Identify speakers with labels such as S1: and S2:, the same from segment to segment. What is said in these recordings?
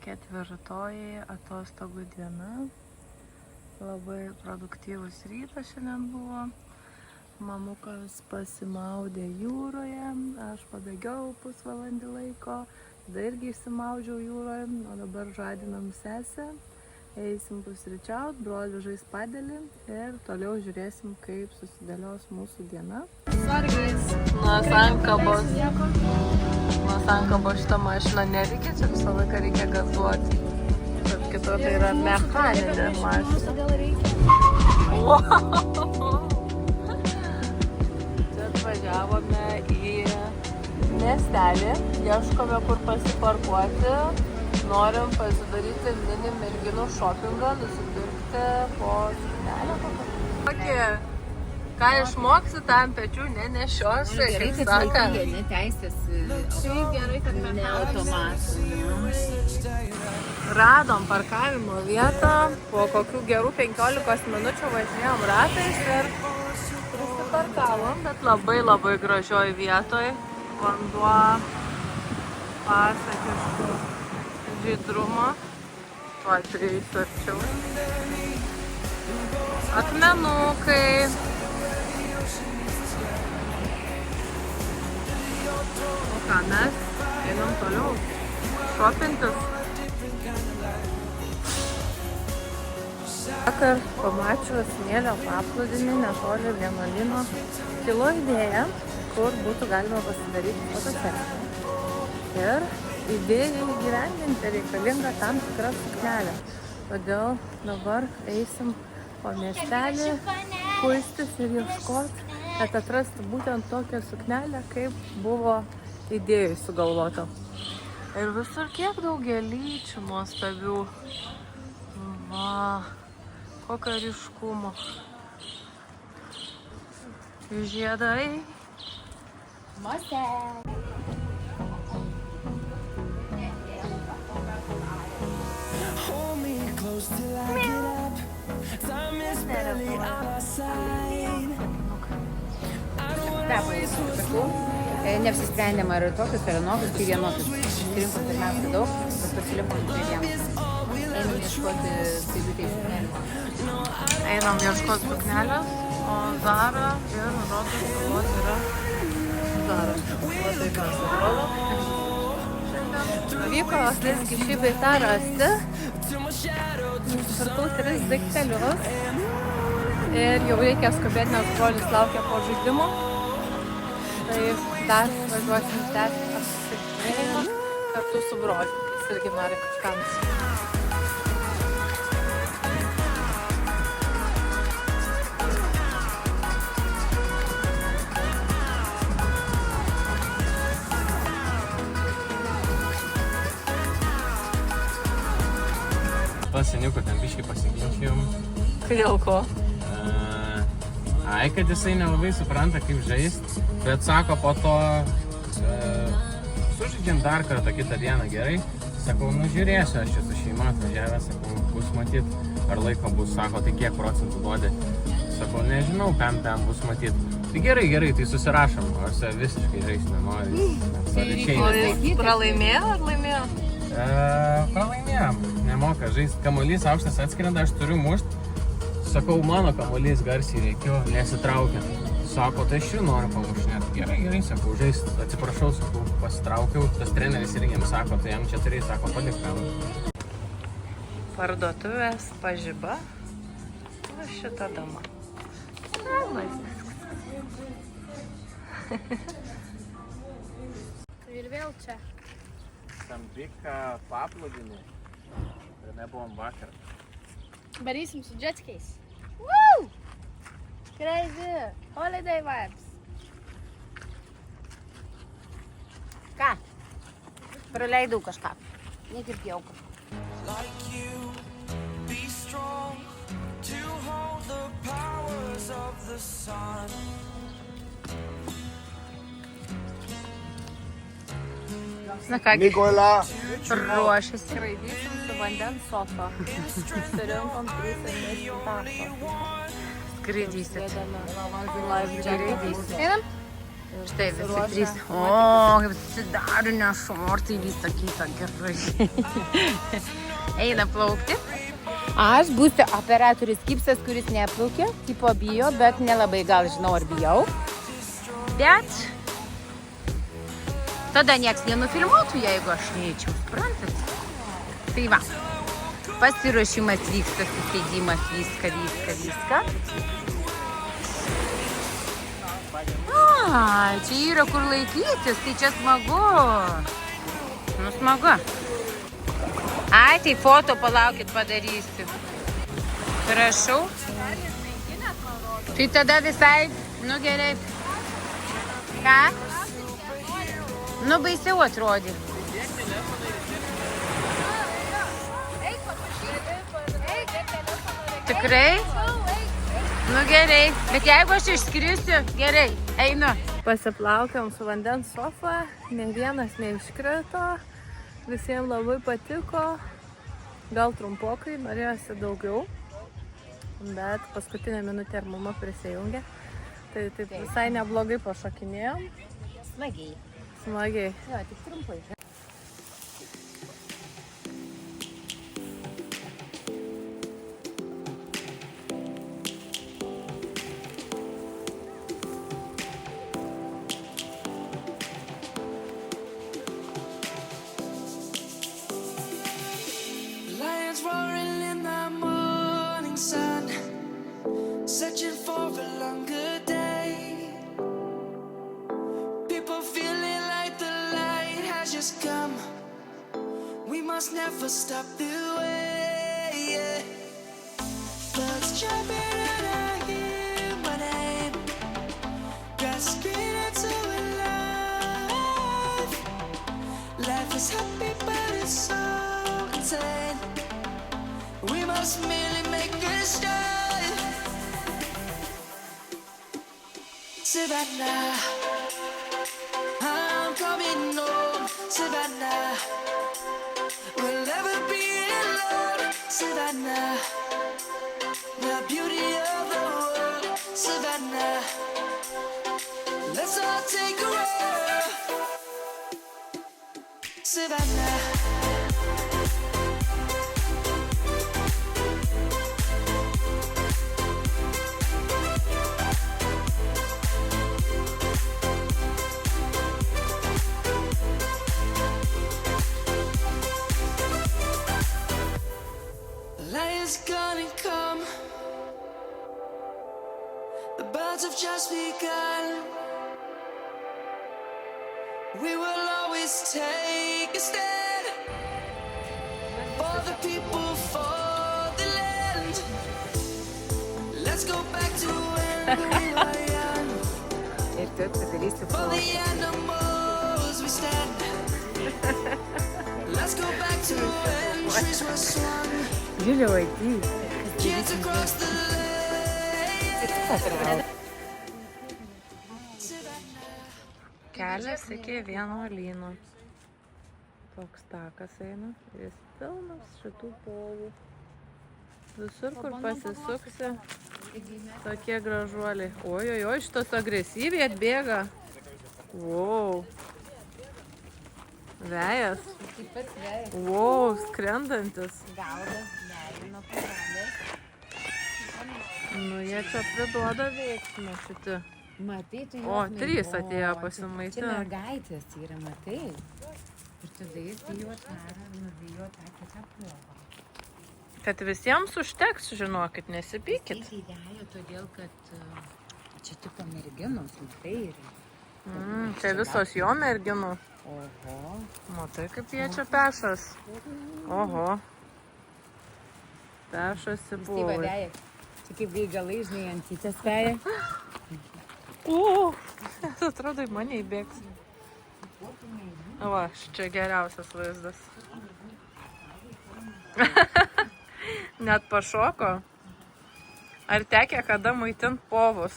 S1: Ketvirtoji atostogų diena. Labai produktyvus rytas šiandien buvo. Mamukas pasimaudė jūroje, aš pabėgiau pusvalandį laiko, tada irgi išsimaudžiau jūroje, o dabar žadinam sesę. Eisim pusryčiaut, broliu žais padelį ir toliau žiūrėsim, kaip susidėlios mūsų diena. Nuo Sankabos šitą mašiną nereikia, čia visą laiką reikia gazuoti. Bet kito tai yra mechaninė mašina. Čia atvažiavome į miestelį, ieškome kur pasiparkuoti. Norim pasidaryti mini merginų šopingą, nusipirkti po suknelę. Ką išmoksi, tam pečių nenešiosi, kaip sakant.
S2: Neteisės automatų.
S1: Radom parkavimo vietą, po kokių gerų 15 minučių važinėjom ratais ir prisiparkavom, bet labai gražioj vietoj. Vanduo pasakiškų žydrumo. Tuo prieisiu arčiau. Akmenukai. O ką, mes einam toliau šopintis. Vakar pamačius smėlio paplūdimį netoli vienuolyno kilo idėja, kur būtų galima pasidaryti fotosesiją. Ir idėjai įgyvendinti reikalinga tam tikra suknelė. Todėl dabar eisim po miestelį, kuistis ir ieškoti, kad atrasti būtent tokią suknelę, kaip buvo idėjai sugalvota. Ir visur kiek daug gėlyčių nuostabių. Va, kokio ryškumo. Žiedai.
S2: Mose. Neapsisprendėme ar tokius, ar anokius, tai vienokius. Pasirinkom pirmiausia daug, bet pasirinkom prie vienos. Einam ieškoti stailiukės suknelės.
S1: Einam ieškoti suknelės, o Zara ir rodos spalvos yra Zara. Va taip mes atrodo. Pavyko visgi šį bei tą rasti. Nusipirkau 3 daiktelius. Ir jau reikia skubėti, nes brolis laukia po žaidimo. Tai dar važiuosim tęsti apsisipirkimą kartu su broliu. Jis irgi nori kažką nusipirkti.
S3: Seniuku ten biškai pasiginčijom.
S1: Dėl ko?
S3: Kad jisai nelabai supranta, kaip žaist, bet sako po to sužaidžiam dar kartą kitą dieną gerai. Sakau, nu žiūrėsiu, aš čia su šeima atvažiavęs, sakau, bus matyt, ar laiko bus, sako, tai kiek procentų duodi. Sakau, nežinau, kam ten bus matyt. Tai gerai, tai susirašom, aš visiškai žaist nenoriu.
S1: O jis pralaimėjo ar laimėjo?
S3: Pralaimėjom, nemoka žaist, kamuolys aukštas atskrenda, aš turiu mušt. Sakau, mano kamuolys garsiai reikėjo, nesitraukia. Sako, tai aš jų noriu pamušinėti. Gerai, sakau, žaist, atsiprašau, sakau, pasitraukiau. Tas treneris irgi jam sako, tai jam čia turėjai, sako, palik kam.
S1: Parduotuvės pažiba. Va šita dama.
S4: Ir vėl čia.
S3: Sambiką paplūdinį. Ir nebuvom vakar.
S4: Varysim su jetskiais. Woo! Crazy! Holiday vibes!
S2: Ką? Praleidau kažką. Negirdėjau kažką.
S1: Na kągi,
S5: Nikola.
S1: ruošiasi skraidysim su vandens sofa. Surinkom 3 sėkmės taško. Skraidysit. Life jacket.
S4: Einam?
S2: Štai visi
S1: pasiruošę.
S2: trys. O, kaip susidarinę šortai, visą kitą gerai. Eina plaukti. Aš būsiu operatorius Kipsas, kuris neplaukė, tipo bijo, bet nelabai gal žinau, ar bijau. Bet tada nieks nenufilmuotų, jeigu aš neįčiau, suprantat? Tai va, pasiruošimas vyksta, susėdimas, viską. Čia yra kur laikytis, tai čia smagu. Nu, smagu. Ai, tai foto palaukit padarysiu. Prašau. Tai tada visai, nu gerai. Ką? Nu, baisiau atrodė. Tikrai? Nu gerai, bet jeigu aš išskrisiu, gerai, einu.
S1: Pasiplaukiam su vandens sofa, ne vienas neiškrito, visiems labai patiko, gal trumpokai, norėjosi daugiau, bet paskutinę minutę ir mama prisijungė, tai taip visai neblogai pašokinėjom.
S2: Smagiai.
S1: Smagiai.
S2: Jo, tik trumpai.
S5: Lions roaring in the morning sun, searching for a longer day. People feeling like the light has just come. We must never stop the way. Birds jumping and I hear my name, grasping into a life. Life is happy but it's so insane. We must merely make a start. Savannah, I'm coming home. Savannah, we'll never be alone. Savannah, the beauty of the world. Savannah, let's all take a walk. Savannah. Lion's gonna come. The birds have just begun. We will always take a stand for the people, for the land. Let's go back to when we were young.
S2: Ir tu padarysiu
S5: For
S2: foto.
S5: the animals we stand. Let's go back to when trees were swung.
S2: Žiūrėjau, atėjai.
S5: Kids across the lake.
S1: Kelias iki vienuolyno. Toks takas eina, jis pilnas šitų povų. Visur, kur pasisuksi, tokie gražuoliai. Oi, šitos agresyviai atbėga. Wow. Vejas.
S2: Taip pat vėjas.
S1: Wow, skrendantis.
S2: Gaudas, neina pagalbės.
S1: Nu, jie čia priduoda veiksmą šiti.
S2: Matai, tu
S1: O,
S2: juos
S1: trys
S2: maitinti.
S1: atėjo
S2: O, čia-
S1: pasimaitinti.
S2: Čia mergaitės yra, matai. Ir tada jis bijo nubijo tą kitą povą.
S1: Kad visiems užteks, žinokit, nesipykit.
S2: Jis įvejo todėl, kad čia tipo merginos, matai.
S1: Čia visos jo merginų.
S2: Oho.
S1: Matai, kaip jie čia pešas. Oho. Pešasi
S2: Jis tai
S1: buvo.
S2: vaveja. Čia kaip veigalai, žinai, antytės veja.
S1: Atrodo, į mane įbėgs. Va, čia geriausias vaizdas. Net pašoko. Ar tekė kada maitint povus?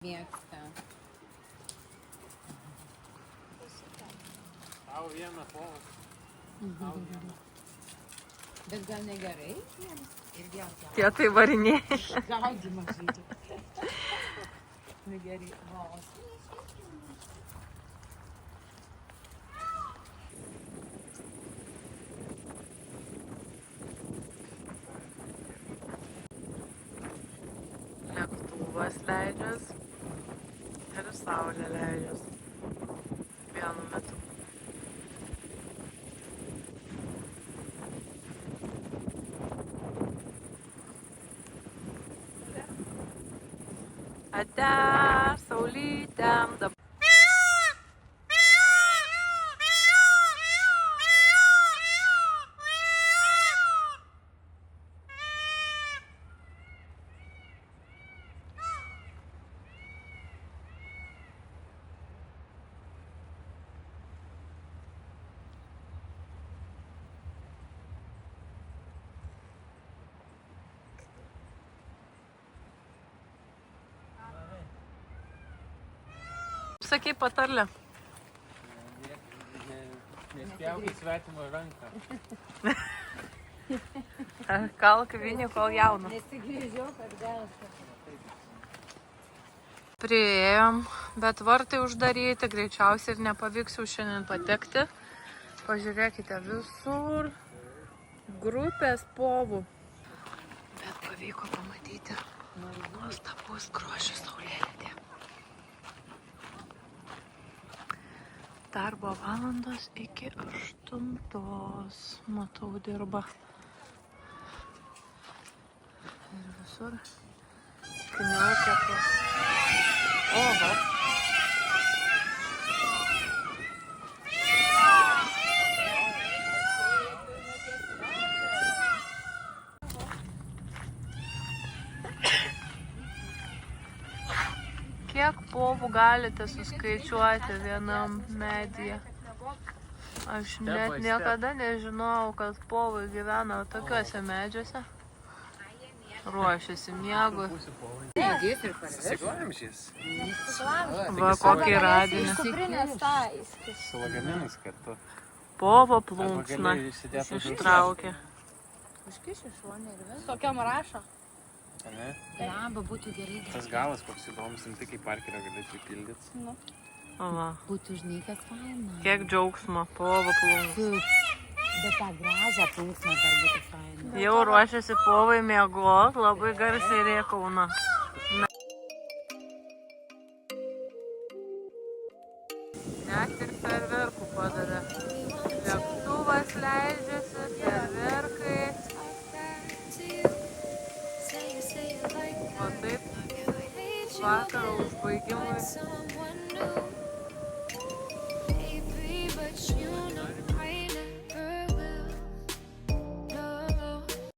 S2: Mėgsta.
S3: Tau vieną povą.
S2: Bet gal negerai? Ir vėl
S1: Tie tai varinėjai.
S2: gaudymas žaidžia. Negerai. Vau.
S1: Lėktuvas leidžias ir saulė leidžias vienu metu. Ate, saulytėm dabar. Sakai patarlę.
S3: Nespjauk į svetimo ranką.
S1: Kalk vinį, kol jauna.
S2: Nesigrįžiau, kad gal.
S1: Priėjom, bet vartai uždaryti, greičiausiai ir nepavyks jau šiandien patekti. Pažiūrėkite, visur grupės povų. Bet pavyko pamatyti nuostabus grožis saulėlydį. Darbo valandos iki 8. Matau, dirba. Ir visur kniaukia. Oho. Kiek povų galite suskaičiuoti vienam medyje? Aš net niekada nežinojau, kad povai gyvena tokiuose medžiuose. Ruošiasi miegui.
S2: Nedės ir parveš.
S3: Siglamžys.
S1: Va, kokį radinį.
S4: Kuprinės tais.
S3: Su lagaminais kartu.
S1: Povo
S3: Arba
S1: plunksną
S3: gali išsidėti ant
S1: ištraukė.
S2: Užkišiu šonę ir vėl.
S4: Tokiam rašo.
S3: Ane?
S2: Laba, būtų gerai.
S3: Tas galas koks įdomus, tik kaip parkerio gali pripildyti.
S1: Va,
S2: Būtų žinai, kas faina.
S1: kiek džiaugsmo, povo plunksną.
S2: Bet tą gražią plunksną dar būtų faina.
S1: Jau ruošiasi povai miegot, labai garsiai rėkauna. Net ir ferverkų padavė. Lėktuvas leidžiasi, ferverkai. O taip, vakaro užbaigimui